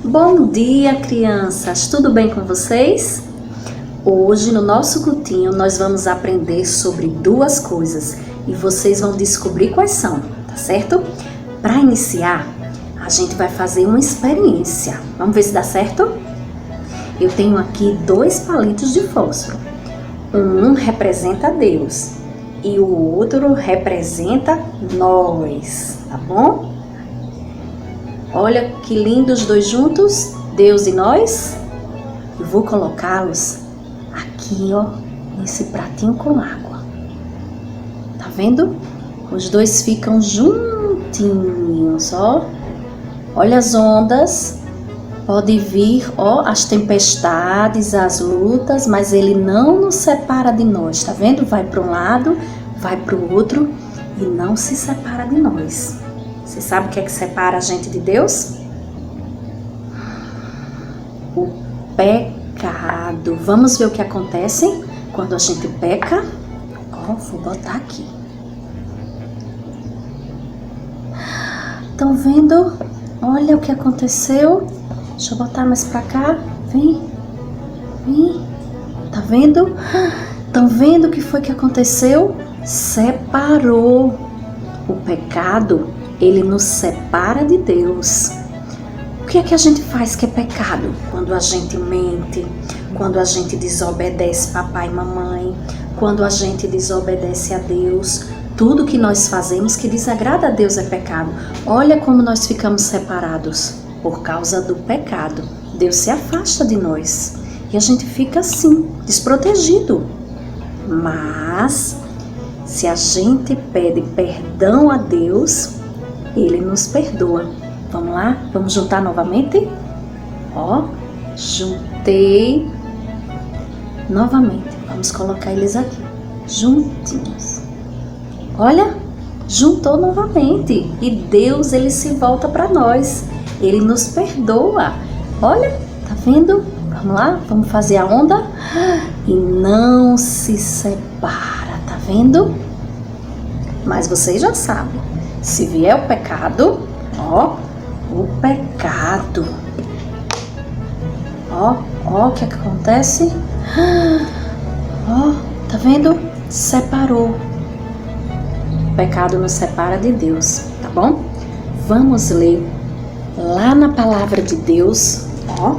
Bom dia, crianças! Tudo bem com vocês? Hoje, no nosso cultinho, nós vamos aprender sobre duas coisas e vocês vão descobrir quais são, tá certo? Para iniciar, a gente vai fazer uma experiência. Vamos ver se dá certo? Eu tenho aqui 2 palitos de fósforo. Um representa Deus e o outro representa nós, tá bom? Olha que lindos os dois juntos, Deus e nós. Eu vou colocá-los aqui, ó, nesse pratinho com água. Tá vendo? Os dois ficam juntinhos, ó. Olha as ondas. Pode vir, ó, as tempestades, as lutas, mas ele não nos separa de nós, tá vendo? Vai para um lado, vai para o outro e não se separa de nós. Você sabe o que é que separa a gente de Deus? O pecado. Vamos ver o que acontece quando a gente peca? Ó, vou botar aqui. Estão vendo? Olha o que aconteceu. Deixa eu botar mais pra cá. Vem. Vem. Tá vendo? Estão vendo o que foi que aconteceu? Separou. O pecado, ele nos separa de Deus. O que é que a gente faz que é pecado? Quando a gente mente, quando a gente desobedece papai e mamãe, quando a gente desobedece a Deus, tudo que nós fazemos que desagrada a Deus é pecado. Olha como nós ficamos separados por causa do pecado. Deus se afasta de nós e a gente fica assim, desprotegido. Mas se a gente pede perdão a Deus, Ele nos perdoa. Vamos lá? Vamos juntar novamente? Ó, juntei novamente. Vamos colocar eles aqui, juntinhos. Olha, juntou novamente. E Deus, Ele se volta para nós. Ele nos perdoa. Olha, tá vendo? Vamos lá? Vamos fazer a onda? E não se separa, tá vendo? Mas vocês já sabem. Se vier o pecado, ó, o pecado. Ó o que acontece? Ó, tá vendo? Separou. O pecado nos separa de Deus, tá bom? Vamos ler lá na palavra de Deus, ó,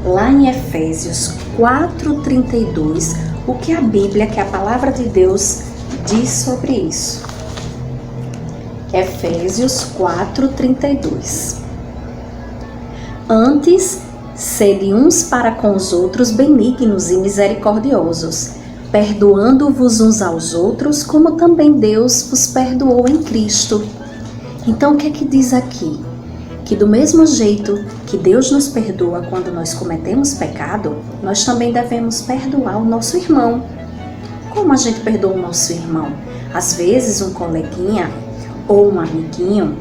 lá em Efésios 4:32, o que a Bíblia, que a palavra de Deus, diz sobre isso. Efésios 4:32. Antes, sede uns para com os outros benignos e misericordiosos, perdoando-vos uns aos outros, como também Deus vos perdoou em Cristo. Então, o que é que diz aqui? Que do mesmo jeito que Deus nos perdoa quando nós cometemos pecado, nós também devemos perdoar o nosso irmão. Como a gente perdoa o nosso irmão? Às vezes, um coleguinha ou um amiguinho,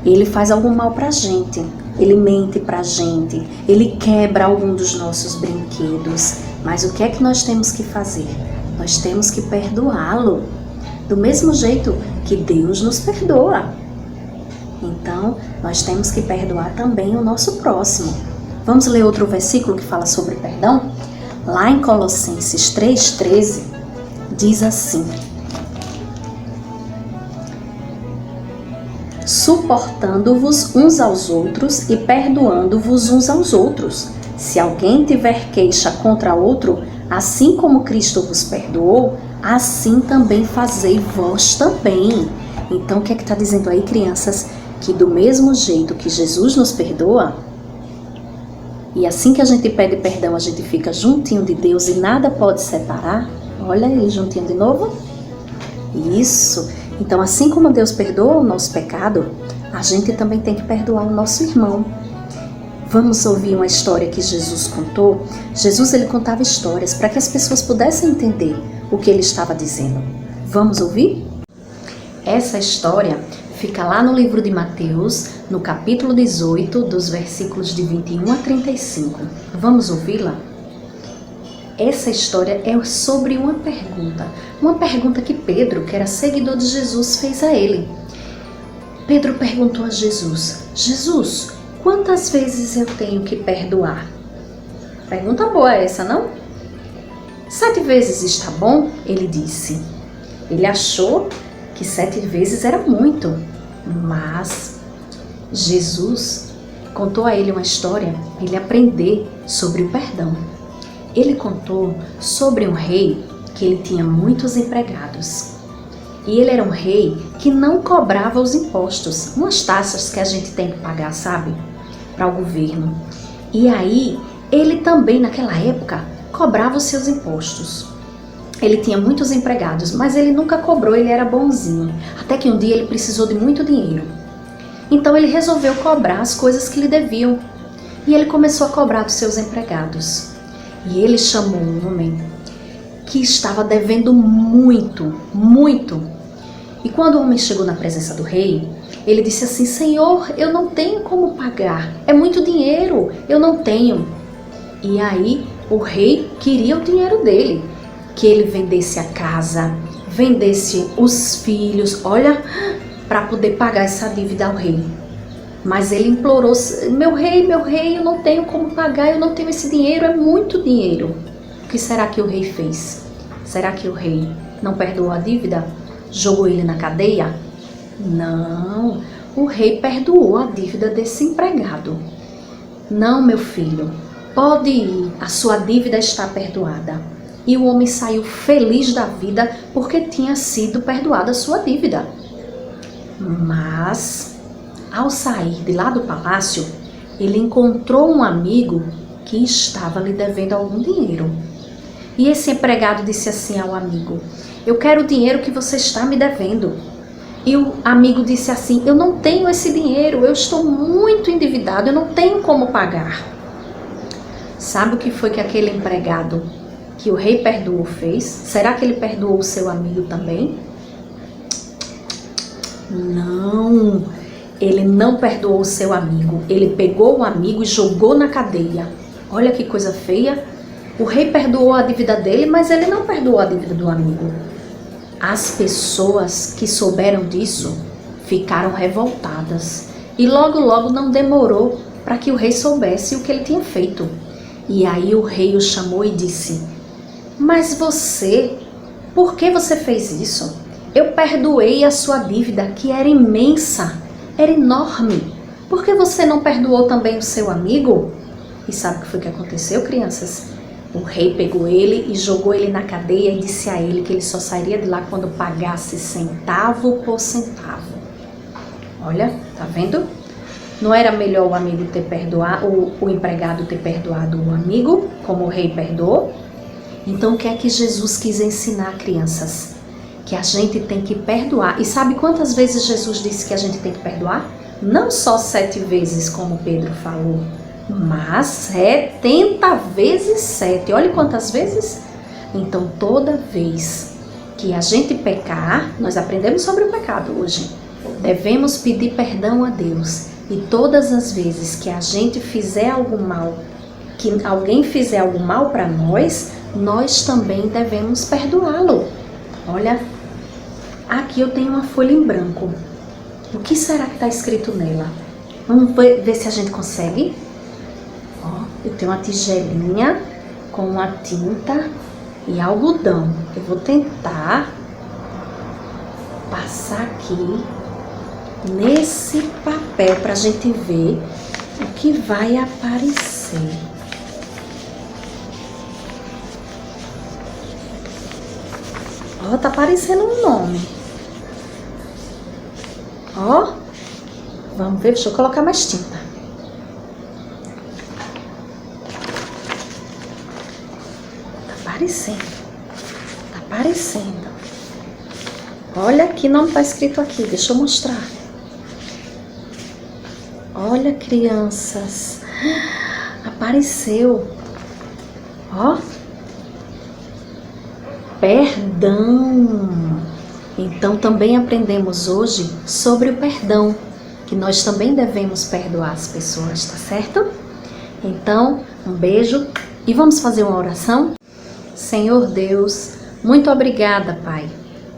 ele faz algum mal pra gente, ele mente pra gente, ele quebra algum dos nossos brinquedos, mas o que é que nós temos que fazer? Nós temos que perdoá-lo, do mesmo jeito que Deus nos perdoa. Então, nós temos que perdoar também o nosso próximo. Vamos ler outro versículo que fala sobre perdão? Lá em Colossenses 3:13, diz assim: suportando-vos uns aos outros e perdoando-vos uns aos outros. Se alguém tiver queixa contra outro, assim como Cristo vos perdoou, assim também fazei vós também. Então, o que é que está dizendo aí, crianças? Que do mesmo jeito que Jesus nos perdoa, e assim que a gente pede perdão, a gente fica juntinho de Deus e nada pode separar. Olha ele juntinho de novo. Isso. Então, assim como Deus perdoa o nosso pecado, a gente também tem que perdoar o nosso irmão. Vamos ouvir uma história que Jesus contou. Jesus, ele contava histórias para que as pessoas pudessem entender o que ele estava dizendo. Vamos ouvir? Essa história fica lá no livro de Mateus, no capítulo 18, dos versículos de 21 a 35. Vamos ouvi-la? Essa história é sobre uma pergunta que Pedro, que era seguidor de Jesus, fez a ele. Pedro perguntou a Jesus: Jesus, quantas vezes eu tenho que perdoar? Pergunta boa essa, não? 7 vezes está bom? Ele disse. Ele achou que 7 vezes era muito, mas Jesus contou a ele uma história para ele aprender sobre o perdão. Ele contou sobre um rei que ele tinha muitos empregados. E ele era um rei que não cobrava os impostos, umas taxas que a gente tem que pagar, sabe? Para o governo. E aí, ele também, naquela época, cobrava os seus impostos. Ele tinha muitos empregados, mas ele nunca cobrou, ele era bonzinho. Até que um dia ele precisou de muito dinheiro. Então ele resolveu cobrar as coisas que lhe deviam. E ele começou a cobrar dos seus empregados. E ele chamou um homem que estava devendo muito, muito. E quando o homem chegou na presença do rei, ele disse assim: Senhor, eu não tenho como pagar, é muito dinheiro, eu não tenho. E aí o rei queria o dinheiro dele, que ele vendesse a casa, vendesse os filhos, olha, para poder pagar essa dívida ao rei. Mas ele implorou: meu rei, eu não tenho como pagar, eu não tenho esse dinheiro, é muito dinheiro. O que será que o rei fez? Será que o rei não perdoou a dívida? Jogou ele na cadeia? Não, o rei perdoou a dívida desse empregado. Não, meu filho, pode ir, a sua dívida está perdoada. E o homem saiu feliz da vida porque tinha sido perdoada a sua dívida. Mas, ao sair de lá do palácio, ele encontrou um amigo que estava lhe devendo algum dinheiro. E esse empregado disse assim ao amigo: eu quero o dinheiro que você está me devendo. E o amigo disse assim: eu não tenho esse dinheiro, eu estou muito endividado, eu não tenho como pagar. Sabe o que foi que aquele empregado que o rei perdoou fez? Será que ele perdoou o seu amigo também? Não, ele não perdoou o seu amigo. Ele pegou o amigo e jogou na cadeia. Olha que coisa feia. O rei perdoou a dívida dele, mas ele não perdoou a dívida do amigo. As pessoas que souberam disso ficaram revoltadas. E logo, logo não demorou para que o rei soubesse o que ele tinha feito. E aí o rei o chamou e disse: mas você, por que você fez isso? Eu perdoei a sua dívida, que era imensa, era enorme. Por que você não perdoou também o seu amigo? E sabe o que foi que aconteceu, crianças? O rei pegou ele e jogou ele na cadeia e disse a ele que ele só sairia de lá quando pagasse centavo por centavo. Olha, tá vendo? Não era melhor o amigo ter perdoado, o empregado ter perdoado o amigo, como o rei perdoou? Então o que é que Jesus quis ensinar, crianças? Que a gente tem que perdoar. E sabe quantas vezes Jesus disse que a gente tem que perdoar? Não só 7 vezes, como Pedro falou, mas 70 vezes 7. Olha quantas vezes. Então toda vez que a gente pecar, nós aprendemos sobre o pecado hoje, devemos pedir perdão a Deus. E todas as vezes que a gente fizer algo mal, que alguém fizer algo mal para nós, nós também devemos perdoá-lo. Olha, aqui eu tenho uma folha em branco. O que será que está escrito nela? Vamos ver se a gente consegue. Ó, eu tenho uma tigelinha com uma tinta e algodão. Eu vou tentar passar aqui nesse papel para a gente ver o que vai aparecer. Ó, tá aparecendo um nome. Ó, vamos ver, deixa eu colocar mais tinta. Tá aparecendo. Olha que nome tá escrito aqui, deixa eu mostrar. Olha, crianças, apareceu. Ó, perdão. Então também aprendemos hoje sobre o perdão, que nós também devemos perdoar as pessoas, tá certo? Então, um beijo e vamos fazer uma oração? Senhor Deus, muito obrigada, Pai,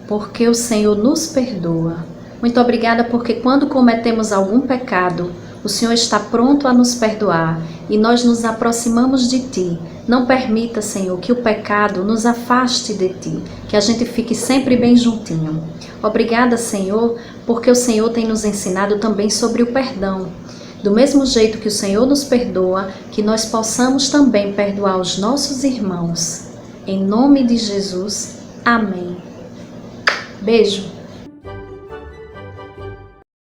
porque o Senhor nos perdoa. Muito obrigada porque quando cometemos algum pecado, O Senhor está pronto a nos perdoar e nós nos aproximamos de Ti. Não permita, Senhor, que o pecado nos afaste de Ti, que a gente fique sempre bem juntinho. Obrigada, Senhor, porque o Senhor tem nos ensinado também sobre o perdão. Do mesmo jeito que o Senhor nos perdoa, que nós possamos também perdoar os nossos irmãos. Em nome de Jesus, amém. Beijo.